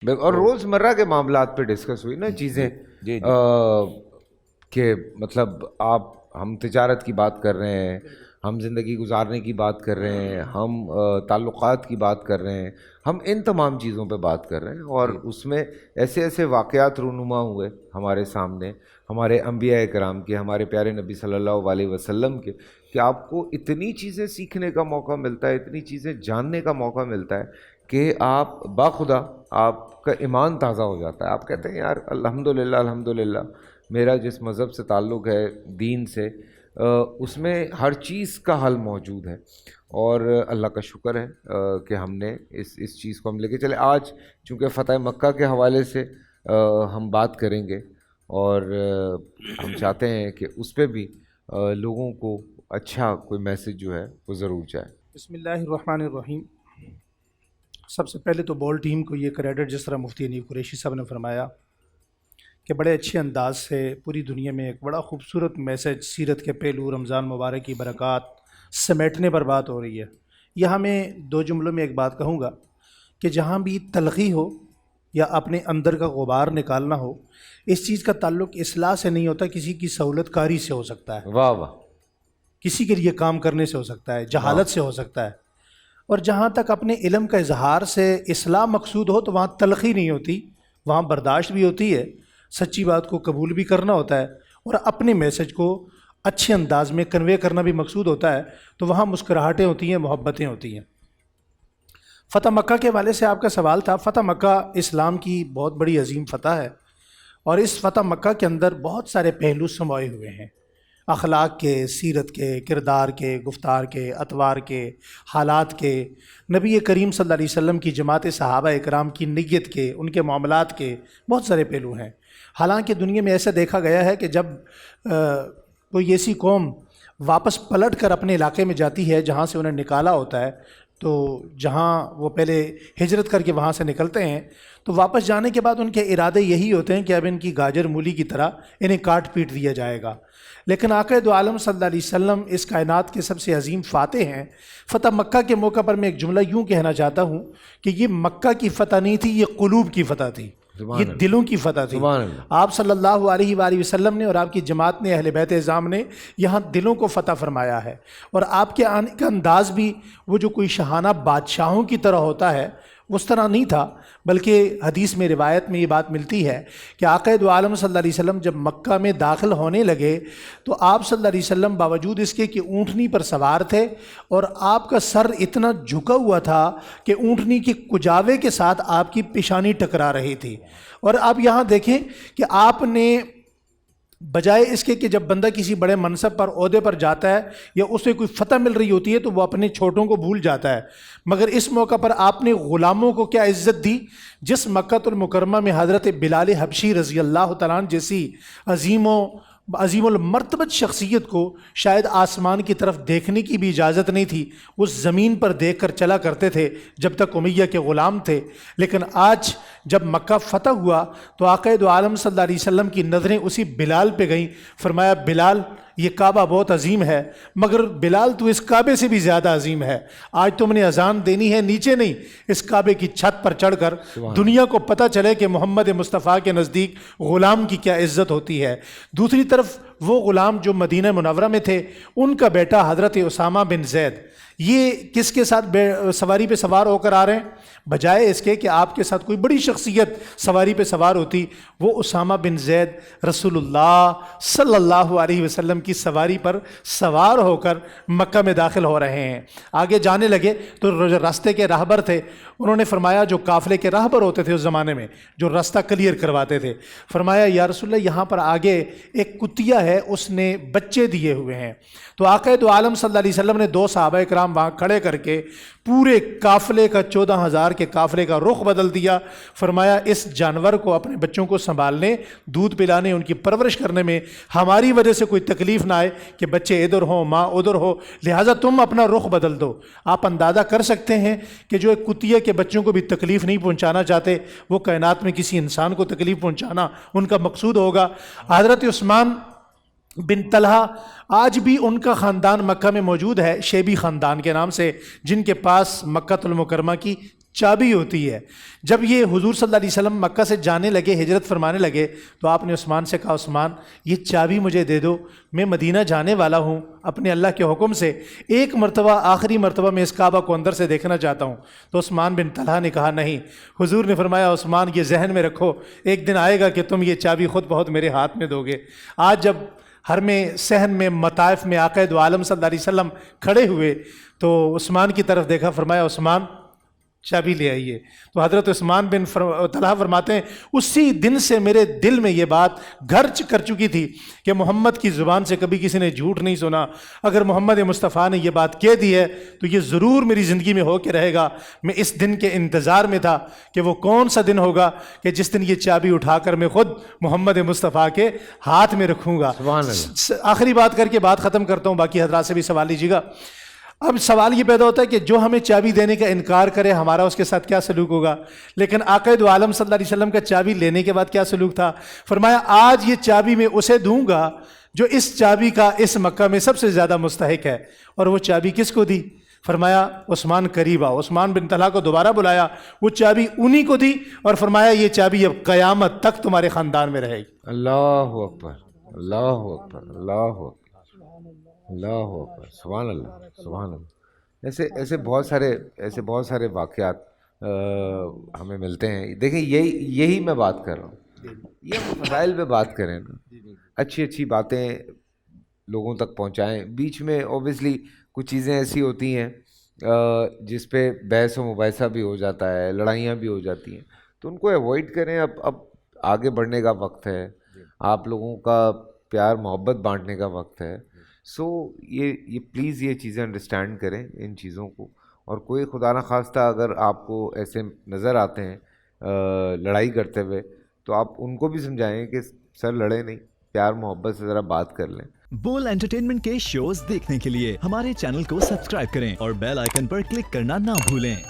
اور روزمرہ کے معاملات پہ ڈسکس ہوئی نا چیزیں کہ مطلب ہم تجارت کی بات کر رہے ہیں، ہم زندگی گزارنے کی بات کر رہے ہیں، ہم تعلقات کی بات کر رہے ہیں، ہم ان تمام چیزوں پہ بات کر رہے ہیں، اور اس میں ایسے ایسے واقعات رونما ہوئے ہمارے سامنے، ہمارے انبیاء کرام کے، ہمارے پیارے نبی صلی اللہ علیہ وسلم کے، کہ آپ کو اتنی چیزیں سیکھنے کا موقع ملتا ہے، اتنی چیزیں جاننے کا موقع ملتا ہے کہ آپ باخدا آپ کا ایمان تازہ ہو جاتا ہے. آپ کہتے ہیں یار الحمدللہ الحمدللہ میرا جس مذہب سے تعلق ہے، دین سے، اس میں ہر چیز کا حل موجود ہے، اور اللہ کا شکر ہے کہ ہم نے اس چیز کو ہم لے کے چلے. آج چونکہ فتح مکہ کے حوالے سے ہم بات کریں گے، اور ہم چاہتے ہیں کہ اس پہ بھی لوگوں کو اچھا کوئی میسج جو ہے وہ ضرور جائے. بسم اللہ الرحمن الرحیم. سب سے پہلے تو بال ٹیم کو یہ کریڈٹ، جس طرح مفتی انیف قریشی صاحب نے فرمایا کہ بڑے اچھے انداز سے پوری دنیا میں ایک بڑا خوبصورت میسج، سیرت کے پہلو، رمضان مبارک کی برکات سمیٹنے پر بات ہو رہی ہے. یہاں میں 2 جملوں میں ایک بات کہوں گا کہ جہاں بھی تلخی ہو یا اپنے اندر کا غبار نکالنا ہو، اس چیز کا تعلق اصلاح سے نہیں ہوتا، کسی کی سہولت کاری سے ہو سکتا ہے، واہ واہ، کسی کے لیے کام کرنے سے ہو سکتا ہے، جہالت سے ہو سکتا ہے. اور جہاں تک اپنے علم کا اظہار سے اصلاح مقصود ہو تو وہاں تلخی نہیں ہوتی، وہاں برداشت بھی ہوتی ہے، سچی بات کو قبول بھی کرنا ہوتا ہے، اور اپنے میسج کو اچھے انداز میں کنوے کرنا بھی مقصود ہوتا ہے، تو وہاں مسکراہٹیں ہوتی ہیں، محبتیں ہوتی ہیں. فتح مکہ کے حوالے سے آپ کا سوال تھا. فتح مکہ اسلام کی بہت بڑی عظیم فتح ہے، اور اس فتح مکہ کے اندر بہت سارے پہلو سموئے ہوئے ہیں، اخلاق کے، سیرت کے، کردار کے، گفتار کے، اطوار کے، حالات کے، نبی کریم صلی اللہ علیہ وسلم کی جماعت صحابہ اکرام کی نیت کے، ان کے معاملات کے بہت سارے پہلو ہیں. حالانکہ دنیا میں ایسا دیکھا گیا ہے کہ جب کوئی ایسی قوم واپس پلٹ کر اپنے علاقے میں جاتی ہے جہاں سے انہیں نکالا ہوتا ہے، تو جہاں وہ پہلے ہجرت کر کے وہاں سے نکلتے ہیں، تو واپس جانے کے بعد ان کے ارادے یہی ہوتے ہیں کہ اب ان کی گاجر مولی کی طرح انہیں کاٹ پیٹ دیا جائے گا. لیکن آقا دو عالم صلی اللہ علیہ وسلم اس کائنات کے سب سے عظیم فاتح ہیں. فتح مکہ کے موقع پر میں ایک جملہ یوں کہنا چاہتا ہوں کہ یہ مکہ کی فتح نہیں تھی، یہ قلوب کی فتح تھی، یہ دلوں کی فتح تھی. آپ صلی اللہ علیہ وآلہ وسلم نے اور آپ کی جماعت نے، اہل بیت اعظام نے یہاں دلوں کو فتح فرمایا ہے. اور آپ کے آنے کا انداز بھی وہ جو کوئی شاہانہ بادشاہوں کی طرح ہوتا ہے اس طرح نہیں تھا، بلکہ حدیث میں، روایت میں یہ بات ملتی ہے کہ آقا دو عالم صلی اللہ علیہ وسلم جب مکہ میں داخل ہونے لگے تو آپ صلی اللہ علیہ وسلم باوجود اس کے کہ اونٹنی پر سوار تھے، اور آپ کا سر اتنا جھکا ہوا تھا کہ اونٹنی کے کجاوے کے ساتھ آپ کی پیشانی ٹکرا رہی تھی. اور آپ یہاں دیکھیں کہ آپ نے بجائے اس کے کہ جب بندہ کسی بڑے منصب پر، عہدے پر جاتا ہے یا اسے کوئی فتح مل رہی ہوتی ہے تو وہ اپنے چھوٹوں کو بھول جاتا ہے، مگر اس موقع پر آپ نے غلاموں کو کیا عزت دی. جس مکہ المکرمہ میں حضرت بلال حبشی رضی اللہ تعالیٰ عنہ جیسی عظیم المرتبت شخصیت کو شاید آسمان کی طرف دیکھنے کی بھی اجازت نہیں تھی، وہ زمین پر دیکھ کر چلا کرتے تھے جب تک امیہ کے غلام تھے. لیکن آج جب مکہ فتح ہوا تو آقا دو عالم صلی اللہ علیہ وسلم کی نظریں اسی بلال پہ گئیں. فرمایا بلال یہ کعبہ بہت عظیم ہے، مگر بلال تو اس کعبے سے بھی زیادہ عظیم ہے. آج تم نے اذان دینی ہے نیچے نہیں، اس کعبے کی چھت پر چڑھ کر دنیا کو پتہ چلے کہ محمد مصطفیٰ کے نزدیک غلام کی کیا عزت ہوتی ہے. دوسری طرف وہ غلام جو مدینہ منورہ میں تھے، ان کا بیٹا حضرت اسامہ بن زید، یہ کس کے ساتھ سواری پہ سوار ہو کر آ رہے ہیں؟ بجائے اس کے کہ آپ کے ساتھ کوئی بڑی شخصیت سواری پہ سوار ہوتی، وہ اسامہ بن زید رسول اللہ صلی اللہ علیہ وسلم کی سواری پر سوار ہو کر مکہ میں داخل ہو رہے ہیں. آگے جانے لگے تو راستے کے راہبر تھے، انہوں نے فرمایا، جو قافلے کے راہبر ہوتے تھے اس زمانے میں جو راستہ کلیئر کرواتے تھے، فرمایا یا رسول اللہ یہاں پر آگے ایک کتیا ہے، اس نے بچے دیے ہوئے ہیں. تو آقا دو عالم صلی اللہ علیہ وسلم نے 2 صحابہ اکرام وہاں کھڑے کر کے پورے قافلے کا 14,000 کے قافلے کا رخ بدل دیا. فرمایا اس جانور کو اپنے بچوں کو سنبھالنے، دودھ پلانے، ان کی پرورش کرنے میں ہماری وجہ سے کوئی تکلیف نہ آئے کہ بچے ادھر ہوں، ماں ادھر ہو، لہٰذا تم اپنا رخ بدل دو. آپ اندازہ کر سکتے ہیں کہ جو ایک کتیا کے بچوں کو بھی تکلیف نہیں پہنچانا چاہتے، وہ کائنات میں کسی انسان کو تکلیف پہنچانا ان کا مقصود ہوگا. حضرت عثمان بن طلحہ آج بھی ان کا خاندان مکہ میں موجود ہے، شیبی خاندان کے نام سے، جن کے پاس مکہ المکرمہ کی چابی ہوتی ہے. جب یہ حضور صلی اللہ علیہ وسلم مکہ سے جانے لگے, ہجرت فرمانے لگے, تو آپ نے عثمان سے کہا عثمان یہ چابی مجھے دے دو, میں مدینہ جانے والا ہوں اپنے اللہ کے حکم سے, ایک مرتبہ آخری مرتبہ میں اس کعبہ کو اندر سے دیکھنا چاہتا ہوں. تو عثمان بن طلحہ نے کہا نہیں. حضور نے فرمایا عثمان یہ ذہن میں رکھو, ایک دن آئے گا کہ تم یہ چابی خود بہت میرے ہاتھ میں دو گے. آج جب حرم صحن میں مطائف میں آقا دو عالم صلی اللہ علیہ وسلم کھڑے ہوئے تو عثمان کی طرف دیکھا, فرمایا عثمان چابی لے آئیے. تو حضرت عثمان بن طلحہ فرماتے ہیں اسی دن سے میرے دل میں یہ بات گھر کر چکی تھی کہ محمد کی زبان سے کبھی کسی نے جھوٹ نہیں سنا. اگر محمد مصطفیٰ نے یہ بات کہہ دی ہے تو یہ ضرور میری زندگی میں ہو کے رہے گا. میں اس دن کے انتظار میں تھا کہ وہ کون سا دن ہوگا کہ جس دن یہ چابی اٹھا کر میں خود محمد مصطفیٰ کے ہاتھ میں رکھوں گا. سبحان اللہ. آخری بات کر کے بات ختم کرتا ہوں, باقی حضرات سے بھی سوال لیجیے گا. اب سوال یہ پیدا ہوتا ہے کہ جو ہمیں چابی دینے کا انکار کرے ہمارا اس کے ساتھ کیا سلوک ہوگا. لیکن آقا دو عالم صلی اللہ علیہ وسلم کا چابی لینے کے بعد کیا سلوک تھا. فرمایا آج یہ چابی میں اسے دوں گا جو اس چابی کا اس مکہ میں سب سے زیادہ مستحق ہے. اور وہ چابی کس کو دی؟ فرمایا عثمان قریب آؤ. عثمان بن طلحہ کو دوبارہ بلایا, وہ چابی انہی کو دی اور فرمایا یہ چابی اب قیامت تک تمہارے خاندان میں رہے گی. اللہ اکبر, اللہ اکبر, اللہ اکبر, اللہ اکبر, سبحان اللہ, سبحان اللہ. ایسے بہت سارے واقعات ہمیں ملتے ہیں. دیکھیں یہی میں بات کر رہا ہوں, یہ ہم مسائل پہ بات کریں نا, اچھی باتیں لوگوں تک پہنچائیں. بیچ میں اوبیسلی کچھ چیزیں ایسی ہوتی ہیں جس پہ بحث و مباحثہ بھی ہو جاتا ہے, لڑائیاں بھی ہو جاتی ہیں, تو ان کو ایوائڈ کریں. اب آگے بڑھنے کا وقت ہے, آپ لوگوں کا پیار محبت بانٹنے کا وقت ہے. سو یہ پلیز یہ چیزیں انڈرسٹینڈ کریں ان چیزوں کو. اور کوئی خدا نخواستہ اگر آپ کو ایسے نظر آتے ہیں لڑائی کرتے ہوئے, تو آپ ان کو بھی سمجھائیں کہ سر لڑے نہیں, پیار محبت سے ذرا بات کر لیں. بول انٹرٹینمنٹ کے شوز دیکھنے کے لیے ہمارے چینل کو سبسکرائب کریں اور بیل آئیکن پر کلک کرنا نہ بھولیں.